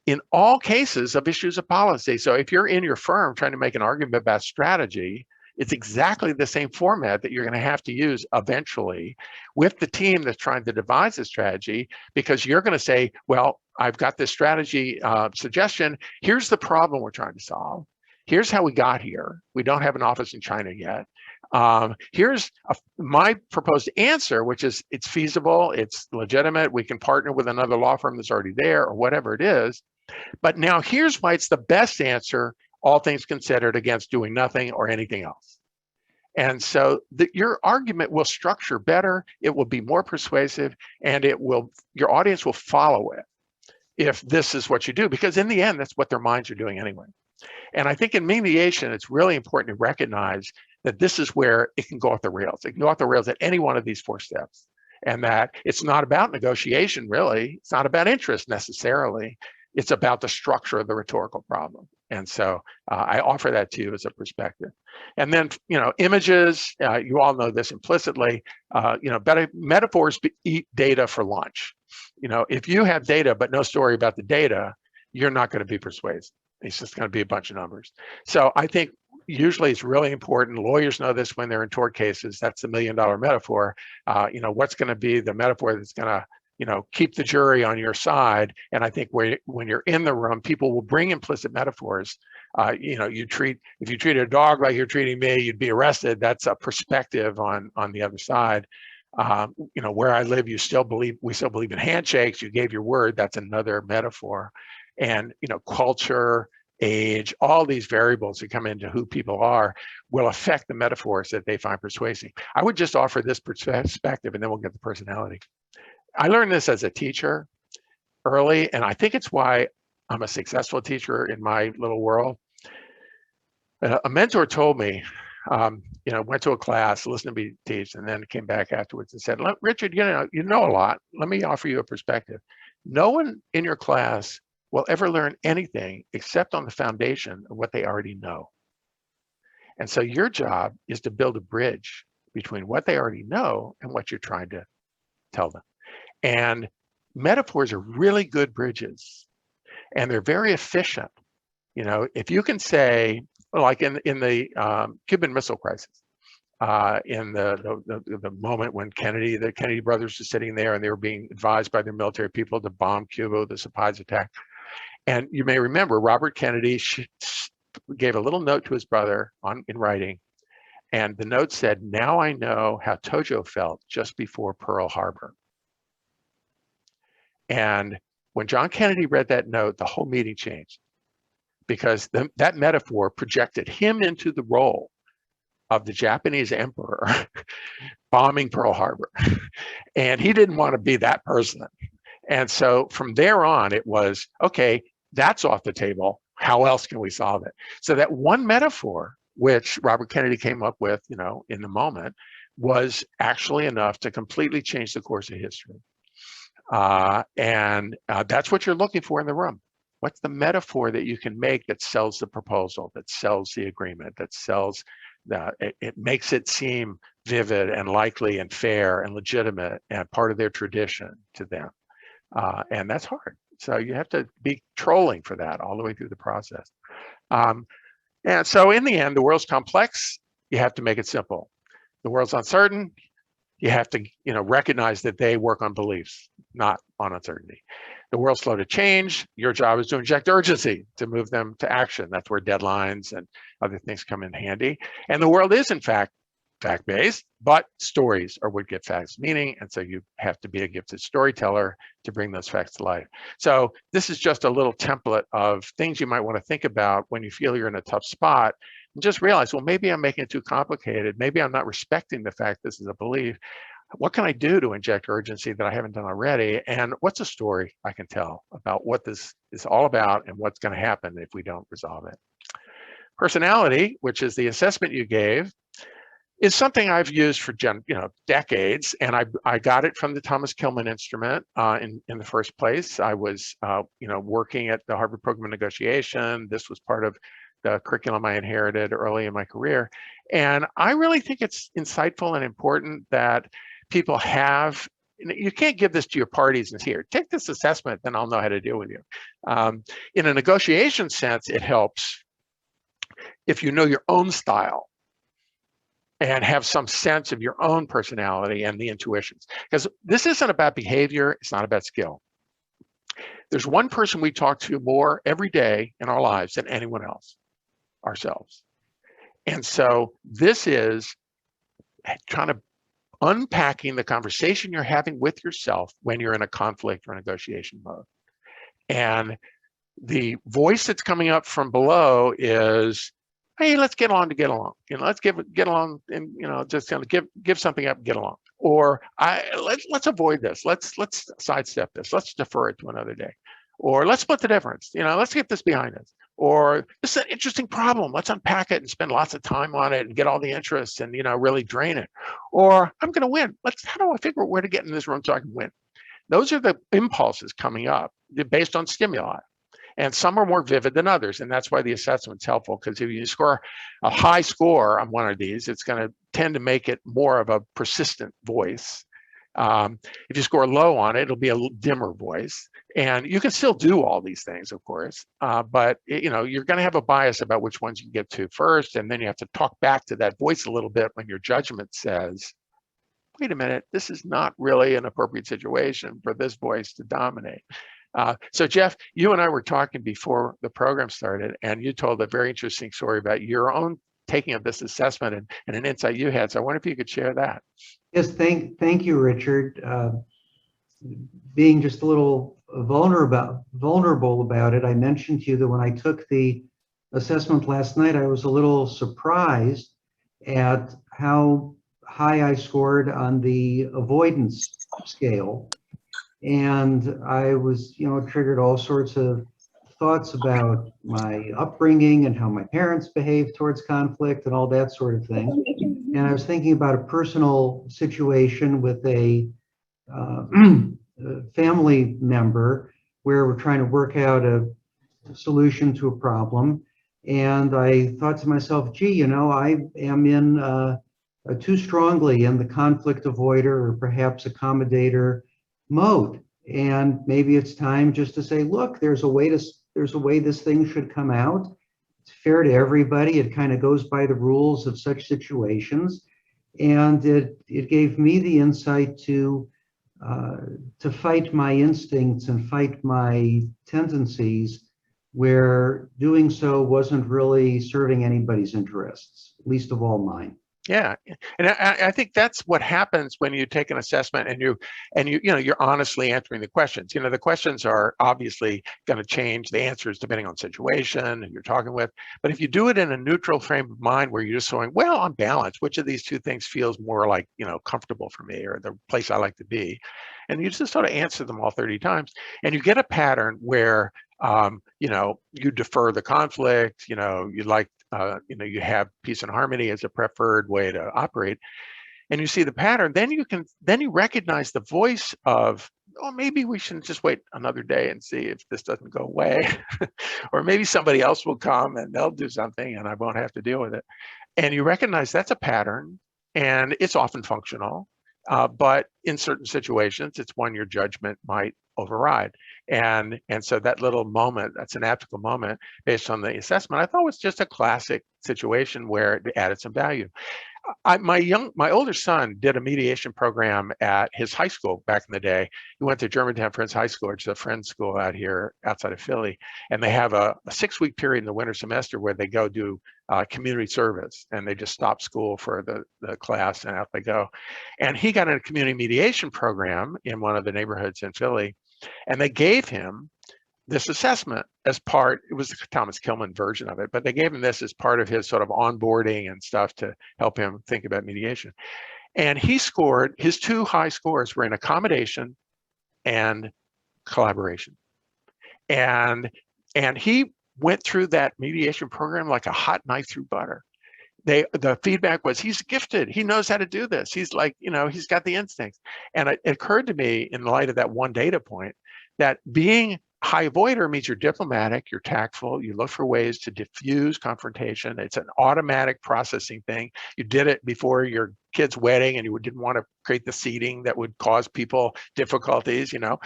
in all cases of issues of policy. So if you're in your firm trying to make an argument about strategy, it's exactly the same format that you're going to have to use eventually with the team that's trying to devise a strategy, because you're going to say, well, I've got this strategy suggestion. Here's the problem we're trying to solve. Here's how we got here. We don't have an office in China yet. Here's my proposed answer, which is it's feasible, it's legitimate. We can partner with another law firm that's already there, or whatever it is. But now here's why it's the best answer, all things considered, against doing nothing or anything else. And so your argument will structure better, it will be more persuasive, and your audience will follow it if this is what you do, because in the end, that's what their minds are doing anyway. And I think in mediation, it's really important to recognize that this is where it can go off the rails. It can go off the rails at any one of these 4 steps. And that it's not about negotiation, really. It's not about interest necessarily. It's about the structure of the rhetorical problem. And so I offer that to you as a perspective. And then, images, you all know this implicitly, better metaphors eat data for lunch. If you have data, but no story about the data, you're not going to be persuasive. It's just going to be a bunch of numbers. So I think usually it's really important. Lawyers know this when they're in tort cases. That's the $1 million metaphor. What's going to be the metaphor that's going to keep the jury on your side. And I think when you're in the room, people will bring implicit metaphors. If you treated a dog like you're treating me, you'd be arrested. That's a perspective on the other side. Where I live, we still believe in handshakes. You gave your word. That's another metaphor. And, culture, age, all these variables that come into who people are will affect the metaphors that they find persuasive. I would just offer this perspective, and then we'll get the personality. I learned this as a teacher early, and I think it's why I'm a successful teacher in my little world. A mentor told me, went to a class, listened to me teach, and then came back afterwards and said, Richard, you know a lot. Let me offer you a perspective. No one in your class will ever learn anything except on the foundation of what they already know. And so your job is to build a bridge between what they already know and what you're trying to tell them. And metaphors are really good bridges, and they're very efficient. If you can say, like in the Cuban Missile Crisis, in the moment when the Kennedy brothers were sitting there and they were being advised by their military people to bomb Cuba with the surprise attack. And you may remember Robert Kennedy gave a little note to his brother in writing, and the note said, "Now I know how Tojo felt just before Pearl Harbor." And when John Kennedy read that note, the whole meeting changed, because that metaphor projected him into the role of the Japanese emperor bombing Pearl Harbor. And he didn't want to be that person. And so from there on, it was, okay, that's off the table. How else can we solve it? So that one metaphor, which Robert Kennedy came up with, in the moment, was actually enough to completely change the course of history. And that's what you're looking for in the room. What's the metaphor that you can make that sells the proposal, that sells the agreement, that sells it makes it seem vivid and likely and fair and legitimate and part of their tradition to them. And that's hard. So you have to be trolling for that all the way through the process. And so in the end, the world's complex. You have to make it simple. The world's uncertain. You have to, recognize that they work on beliefs, not on uncertainty. The world's slow to change. Your job is to inject urgency to move them to action. That's where deadlines and other things come in handy. And the world is, in fact, fact-based, but stories are what give facts meaning. And so you have to be a gifted storyteller to bring those facts to life. So this is just a little template of things you might want to think about when you feel you're in a tough spot. And just realize, well, maybe I'm making it too complicated. Maybe I'm not respecting the fact this is a belief. What can I do to inject urgency that I haven't done already? And what's a story I can tell about what this is all about and what's going to happen if we don't resolve it? Personality, which is the assessment you gave, is something I've used for decades, and I got it from the Thomas Kilmann instrument in the first place. I was working at the Harvard Program of Negotiation. This was part of the curriculum I inherited early in my career, and I really think it's insightful and important that people have. You can't give this to your parties and here, take this assessment, then I'll know how to deal with you. In a negotiation sense, it helps if you know your own style and have some sense of your own personality and the intuitions. Because this isn't about behavior, it's not about skill. There's one person we talk to more every day in our lives than anyone else, ourselves. And so this is kind of unpacking the conversation you're having with yourself when you're in a conflict or negotiation mode. And the voice that's coming up from below is, hey, let's get along to get along. Let's get along and just kind of give something up and get along. Or let's avoid this. Let's sidestep this. Let's defer it to another day. Or let's split the difference. let's get this behind us. Or this is an interesting problem. Let's unpack it and spend lots of time on it and get all the interest and really drain it. Or I'm going to win. How do I figure out where to get in this room so I can win? Those are the impulses coming up based on stimuli. And some are more vivid than others. And that's why the assessment's helpful, because if you score a high score on one of these, it's going to tend to make it more of a persistent voice. If you score low on it, it'll be a dimmer voice. And you can still do all these things, of course, but you're going to have a bias about which ones you get to first. And then you have to talk back to that voice a little bit when your judgment says, wait a minute, this is not really an appropriate situation for this voice to dominate. So Jeff, you and I were talking before the program started, and you told a very interesting story about your own taking of this assessment and an insight you had. So I wonder if you could share that. Yes, thank you, Richard. Being just a little vulnerable about it, I mentioned to you that when I took the assessment last night, I was a little surprised at how high I scored on the avoidance scale. And I was, triggered all sorts of thoughts about my upbringing and how my parents behaved towards conflict and all that sort of thing. And I was thinking about a personal situation with a family member where we're trying to work out a solution to a problem. And I thought to myself, gee, you know, I am in too strongly in the conflict avoider or perhaps accommodator mode. And maybe it's time just to say, look, there's a way this thing should come out. It's fair to everybody. It kind of goes by the rules of such situations. And it gave me the insight to fight my instincts and fight my tendencies, where doing so wasn't really serving anybody's interests, least of all mine. Yeah, and I think that's what happens when you take an assessment and you're honestly answering the questions. You know, the questions are obviously going to change the answers depending on situation and you're talking with. But if you do it in a neutral frame of mind where you're just saying, well, on balance, which of these two things feels more like, you know, comfortable for me or the place I like to be, and you just sort of answer them all 30 times, and you get a pattern where you know, you defer the conflict, you know, you like, you know, you have peace and harmony as a preferred way to operate, and you see the pattern, then you recognize the voice of, oh, maybe we shouldn't just wait another day and see if this doesn't go away, or maybe somebody else will come and they'll do something and I won't have to deal with it. And you recognize that's a pattern, and it's often functional, but in certain situations, it's one your judgment might override. And so that little moment, that synaptical moment based on the assessment, I thought was just a classic situation where it added some value. My older son did a mediation program at his high school back in the day. He went to Germantown Friends High School, which is a friend's school out here outside of Philly. And they have a 6-week period in the winter semester where they go do community service, and they just stop school for the class and out they go. And he got in a community mediation program in one of the neighborhoods in Philly, and they gave him this assessment as part, it was the Thomas Kilmann version of it, but they gave him this as part of his sort of onboarding and stuff to help him think about mediation. And he scored, his 2 high scores were in accommodation and collaboration. And he went through that mediation program like a hot knife through butter. The feedback was, he's gifted. He knows how to do this. He's like, you know, he's got the instincts. And it occurred to me in light of that one data point that being high avoider means you're diplomatic, you're tactful, you look for ways to diffuse confrontation. It's an automatic processing thing. You did it before your kid's wedding and you didn't want to create the seating that would cause people difficulties, you know.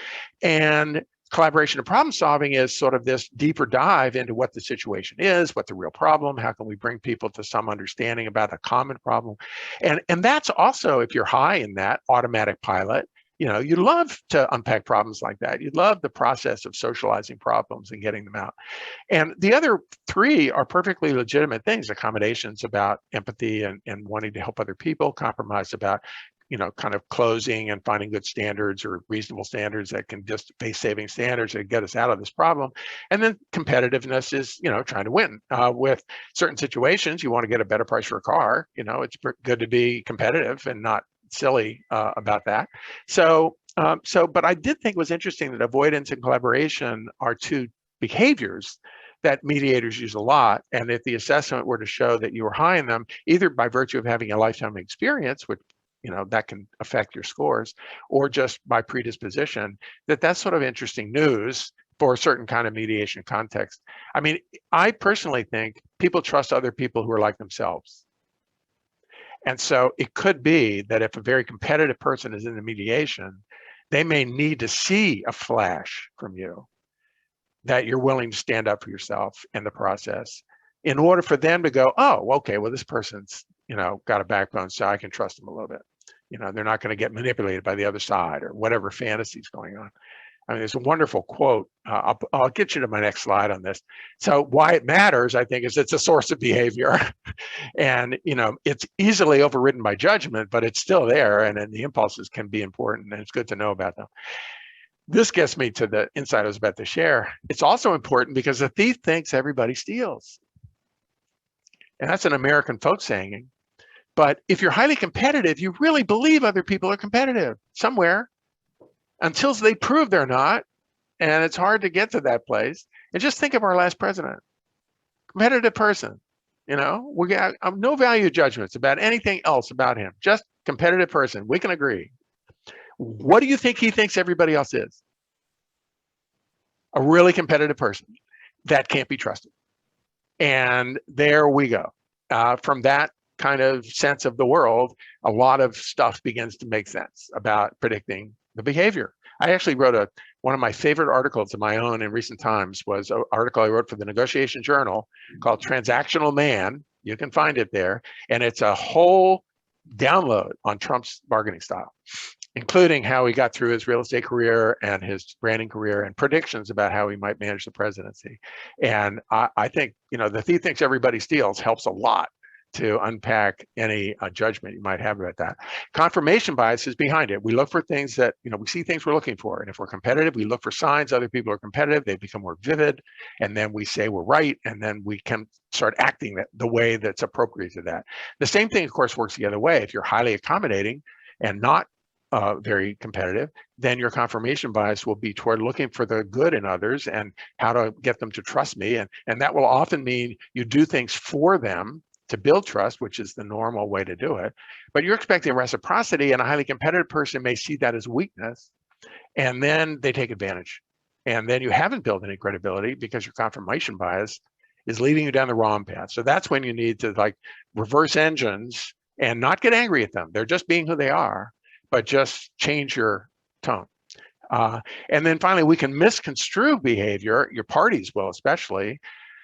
And collaboration and problem solving is sort of this deeper dive into what the situation is, what the real problem, how can we bring people to some understanding about a common problem. And that's also, if you're high in that automatic pilot, you know, you love to unpack problems like that. You love the process of socializing problems and getting them out. And the other 3 are perfectly legitimate things. Accommodations about empathy and wanting to help other people, compromise about, you know, kind of closing and finding good standards or reasonable standards that can just face-saving standards that get us out of this problem. And then competitiveness is, you know, trying to win. With certain situations, you want to get a better price for a car. You know, it's good to be competitive and not silly about that. So, but I did think it was interesting that avoidance and collaboration are 2 behaviors that mediators use a lot. And if the assessment were to show that you were high in them, either by virtue of having a lifetime experience, which, you know, that can affect your scores, or just by predisposition, that's sort of interesting news for a certain kind of mediation context. I mean, I personally think people trust other people who are like themselves. And so it could be that if a very competitive person is in the mediation, they may need to see a flash from you that you're willing to stand up for yourself in the process in order for them to go, oh, okay, well, this person's, you know, got a backbone, so I can trust them a little bit. You know, they're not going to get manipulated by the other side or whatever fantasy's going on. I mean, there's a wonderful quote. I'll get you to my next slide on this. So why it matters, I think, is it's a source of behavior. And, you know, it's easily overridden by judgment, but it's still there. And then the impulses can be important, and it's good to know about them. This gets me to the insight I was about to share. It's also important because the thief thinks everybody steals. And that's an American folk saying. But if you're highly competitive, you really believe other people are competitive somewhere, until they prove they're not. And it's hard to get to that place. And just think of our last president, competitive person. You know, we got no value judgments about anything else about him, just competitive person. We can agree. What do you think he thinks everybody else is? A really competitive person that can't be trusted. And there we go. From that kind of sense of the world, a lot of stuff begins to make sense about predicting the behavior. I actually wrote one of my favorite articles of my own in recent times was an article I wrote for the Negotiation Journal called Transactional Man. You can find it there. And it's a whole download on Trump's bargaining style, including how he got through his real estate career and his branding career and predictions about how he might manage the presidency. And I think, you know, the thief thinks everybody steals helps a lot to unpack any judgment you might have about that. Confirmation bias is behind it. We look for things that, you know, we see things we're looking for. And if we're competitive, we look for signs other people are competitive, they become more vivid, and then we say we're right, and then we can start acting the way that's appropriate to that. The same thing, of course, works the other way. If you're highly accommodating and not very competitive, then your confirmation bias will be toward looking for the good in others and how to get them to trust me. And that will often mean you do things for them to build trust, which is the normal way to do it. But you're expecting reciprocity, and a highly competitive person may see that as weakness, and then they take advantage. And then you haven't built any credibility because your confirmation bias is leading you down the wrong path. So that's when you need to like reverse engines and not get angry at them. They're just being who they are, but just change your tone. And then finally, we can misconstrue behavior, your parties will especially,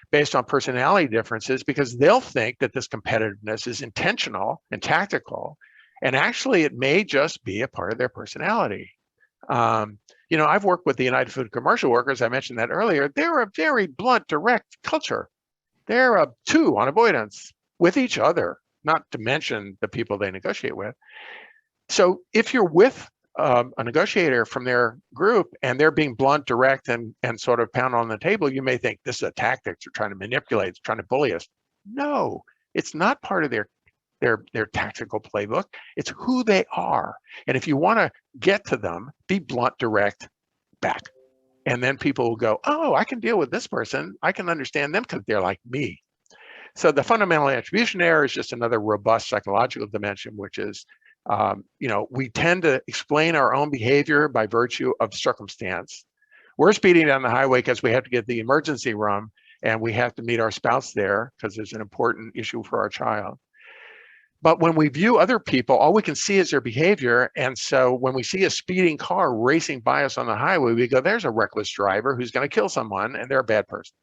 based on personality differences, because they'll think that this competitiveness is intentional and tactical, and actually it may just be a part of their personality. You know, I've worked with the United Food Commercial Workers, I mentioned that earlier. They're a very blunt, direct culture. They're a two on avoidance with each other, not to mention the people they negotiate with. So if you're with a negotiator from their group and they're being blunt, direct, and sort of pound on the table, you may think this is a tactic, they're trying to manipulate, they're trying to bully us. No, it's not part of their tactical playbook. It's who they are. And if you want to get to them, be blunt, direct back. And then people will go, oh, I can deal with this person. I can understand them because they're like me. So the fundamental attribution error is just another robust psychological dimension, which is you know, we tend to explain our own behavior by virtue of circumstance. We're speeding down the highway because we have to get the emergency room and we have to meet our spouse there because there's an important issue for our child. But when we view other people, all we can see is their behavior. And so when we see a speeding car racing by us on the highway, we go, there's a reckless driver who's going to kill someone, and they're a bad person,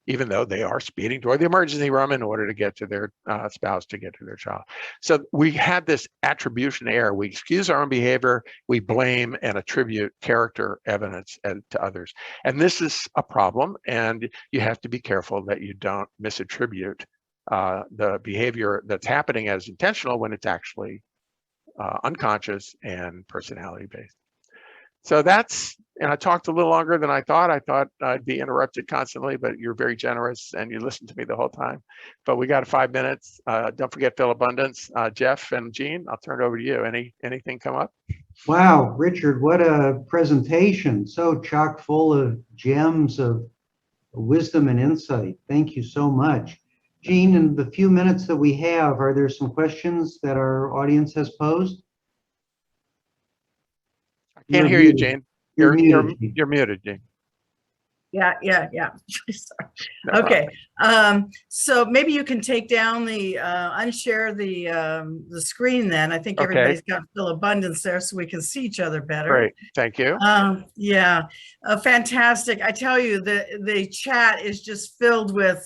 even though they are speeding toward the emergency room in order to get to their spouse, to get to their child. So we had this attribution error. We excuse our own behavior, we blame and attribute character evidence to others. And this is a problem, and you have to be careful that you don't misattribute the behavior that's happening as intentional when it's actually unconscious and personality-based. So that's, and I talked a little longer than I thought. I thought I'd be interrupted constantly, but you're very generous and you listened to me the whole time. But we got 5 minutes. Don't forget Phil Abundance. Jeff and Jean, I'll turn it over to you. Anything come up? Wow, Richard, what a presentation. So chock full of gems of wisdom and insight. Thank you so much. Jean, in the few minutes that we have, are there some questions that our audience has posed? Can't hear you, Jane. You're muted, Jane. Yeah. Sorry. No okay. So maybe you can take down the unshare the screen then. I think everybody's got Phil Abundance there so we can see each other better. Great. Thank you. Yeah. Fantastic. I tell you, the chat is just filled with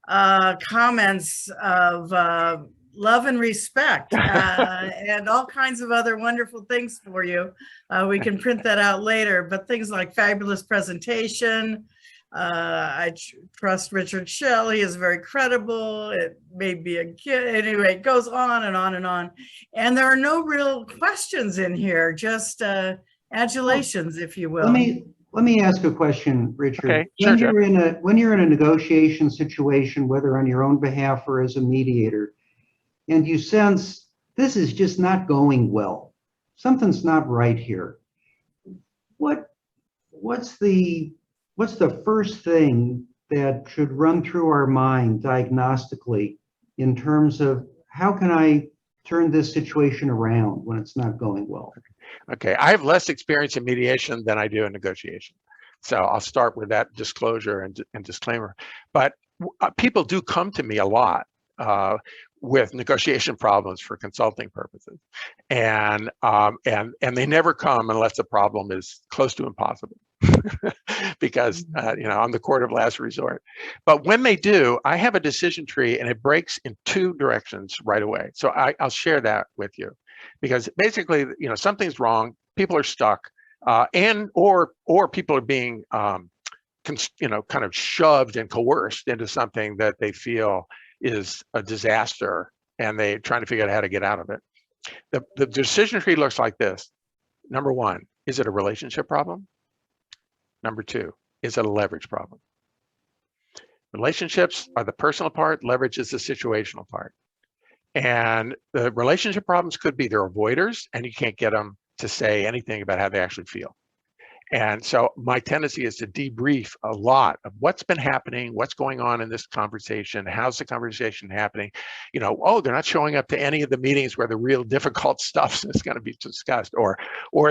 comments of love and respect and all kinds of other wonderful things for you. We can print that out later, but things like fabulous presentation. I trust Richard Shell. He is very credible. It may be a kid. Anyway, it goes on and on and on. And there are no real questions in here, just adulations, if you will. Let me ask a question, Richard. Okay, when sure, you're in a negotiation situation, whether on your own behalf or as a mediator, and you sense this is just not going well, something's not right here, what's the what's the first thing that should run through our mind diagnostically in terms of how can I turn this situation around when it's not going well? Okay, I have less experience in mediation than I do in negotiation. So I'll start with that disclosure and disclaimer. But people do come to me a lot with negotiation problems for consulting purposes, and they never come unless the problem is close to impossible, because I'm the court of last resort. But when they do, I have a decision tree, and it breaks in two directions right away. So I'll share that with you, because basically, something's wrong, people are stuck, and or people are being kind of shoved and coerced into something that they feel is a disaster, and they're trying to figure out how to get out of it. The decision tree looks like this. Number one, is it a relationship problem? Number two, is it a leverage problem? Relationships are the personal part, leverage is the situational part. And the relationship problems could be they're avoiders, and you can't get them to say anything about how they actually feel. And so my tendency is to debrief a lot of what's been happening, what's going on in this conversation, how's the conversation happening? Oh, they're not showing up to any of the meetings where the real difficult stuff is going to be discussed, or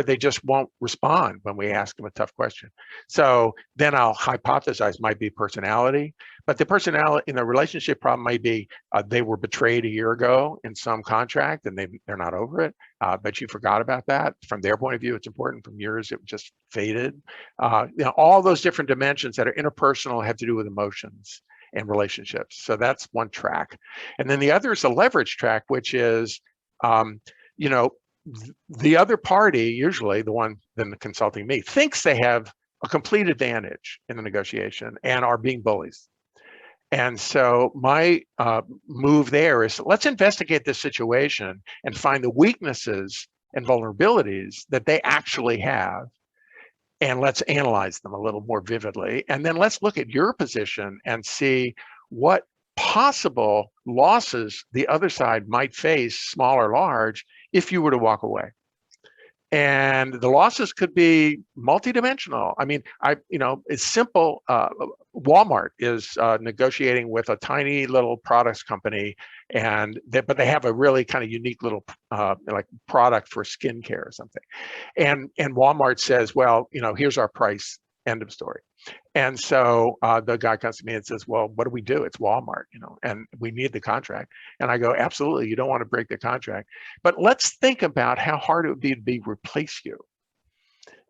they just won't respond when we ask them a tough question. So then I'll hypothesize might be personality, but the personality in the relationship problem might be they were betrayed a year ago in some contract and they're not over it, but you forgot about that. From their point of view, it's important. From yours, it just faded. All those different dimensions that are interpersonal have to do with emotions and relationships. So that's one track. And then the other is a leverage track, which is, the other party, usually the one then consulting me, thinks they have a complete advantage in the negotiation and are being bullies. And so my move there is, let's investigate this situation and find the weaknesses and vulnerabilities that they actually have, and let's analyze them a little more vividly. And then let's look at your position and see what possible losses the other side might face, small or large, if you were to walk away. And the losses could be multidimensional. I mean, it's simple. Walmart is negotiating with a tiny little products company, but they have a really kind of unique little like product for skincare or something. And Walmart says, well, here's our price. End of story. And so the guy comes to me and says, well, what do we do? It's Walmart, and we need the contract. And I go, absolutely, you don't want to break the contract. But let's think about how hard it would be to replace you.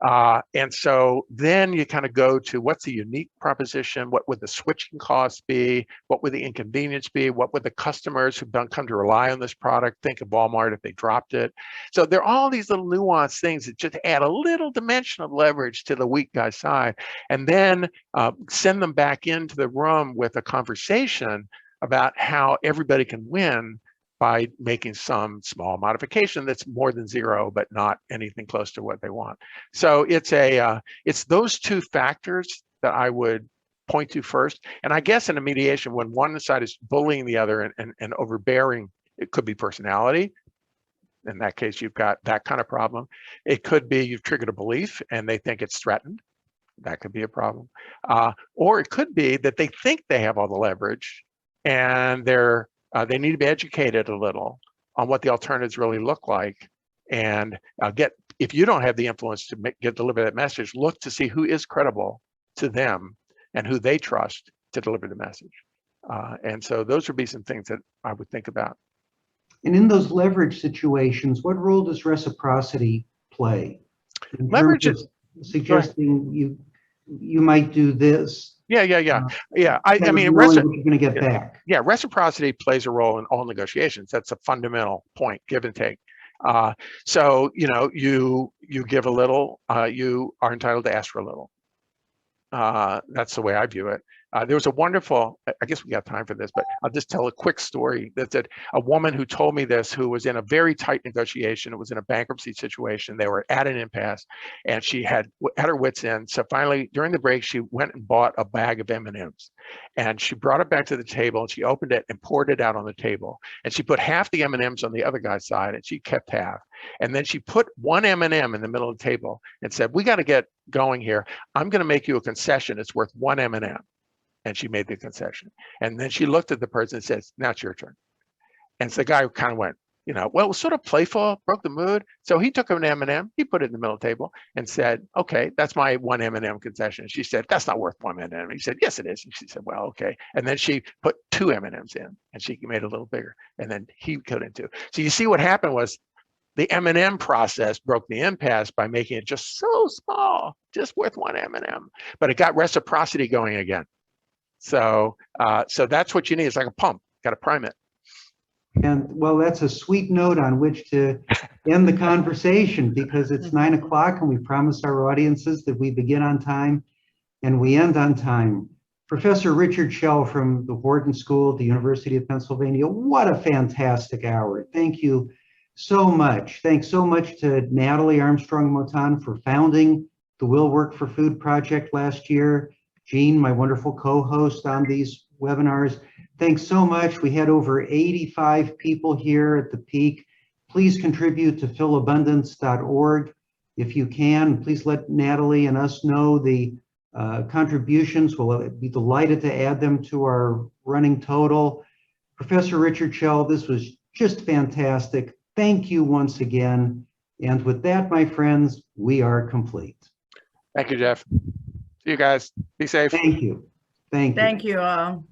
And so then you kind of go to what's the unique proposition? What would the switching costs be? What would the inconvenience be? What would the customers who've come to rely on this product think of Walmart if they dropped it? So there are all these little nuanced things that just add a little dimension of leverage to the weak guy's side, and then send them back into the room with a conversation about how everybody can win by making some small modification that's more than zero, but not anything close to what they want. So it's those two factors that I would point to first. And I guess in a mediation, when one side is bullying the other and overbearing, it could be personality. In that case, you've got that kind of problem. It could be you've triggered a belief and they think it's threatened. That could be a problem. Or it could be that they think they have all the leverage and they need to be educated a little on what the alternatives really look like, and if you don't have the influence to deliver that message, look to see who is credible to them and who they trust to deliver the message. And so those would be some things that I would think about. And in those leverage situations, what role does reciprocity play? In Leverage terms of suggesting you might do this. Yeah. I mean, what you're going to get back. Yeah, reciprocity plays a role in all negotiations. That's a fundamental point, give and take. So you give a little, you are entitled to ask for a little. That's the way I view it. There was a wonderful, I guess we got time for this, but I'll just tell a quick story. That a woman who told me this, who was in a very tight negotiation. It was in a bankruptcy situation. They were at an impasse, and she had her wits end. So finally, during the break, she went and bought a bag of M&Ms, and she brought it back to the table, and she opened it and poured it out on the table. And she put half the M&Ms on the other guy's side, and she kept half. And then she put one M&M in the middle of the table and said, "We got to get going here. I'm going to make you a concession. It's worth one M&M." And she made the concession. And then she looked at the person and says, "Now it's your turn." And so the guy kind of went, well, it was sort of playful, broke the mood. So he took an M&M, he put it in the middle of the table and said, "Okay, that's my one M&M concession." She said, "That's not worth one M&M." He said, "Yes, it is." And she said, "Well, okay." And then she put two M&Ms in, and she made it a little bigger. And then he cut into. So you see what happened was the M&M process broke the impasse by making it just so small, just worth one M&M. But it got reciprocity going again. So that's what you need. It's like a pump. Got to prime it. And well, that's a sweet note on which to end the conversation, because it's 9 o'clock and we promised our audiences that we begin on time and we end on time. Professor Richard Schell from the Wharton School at the University of Pennsylvania, what a fantastic hour. Thank you so much. Thanks so much to Natalie Armstrong-Motin for founding the Will Work for Food project last year. Jean, my wonderful co-host on these webinars. Thanks so much. We had over 85 people here at the peak. Please contribute to philabundance.org if you can. Please let Natalie and us know the contributions. We'll be delighted to add them to our running total. Professor Richard Schell, this was just fantastic. Thank you once again. And with that, my friends, we are complete. Thank you, Jeff. See you guys. Be safe. Thank you. Thank you. Thank you all.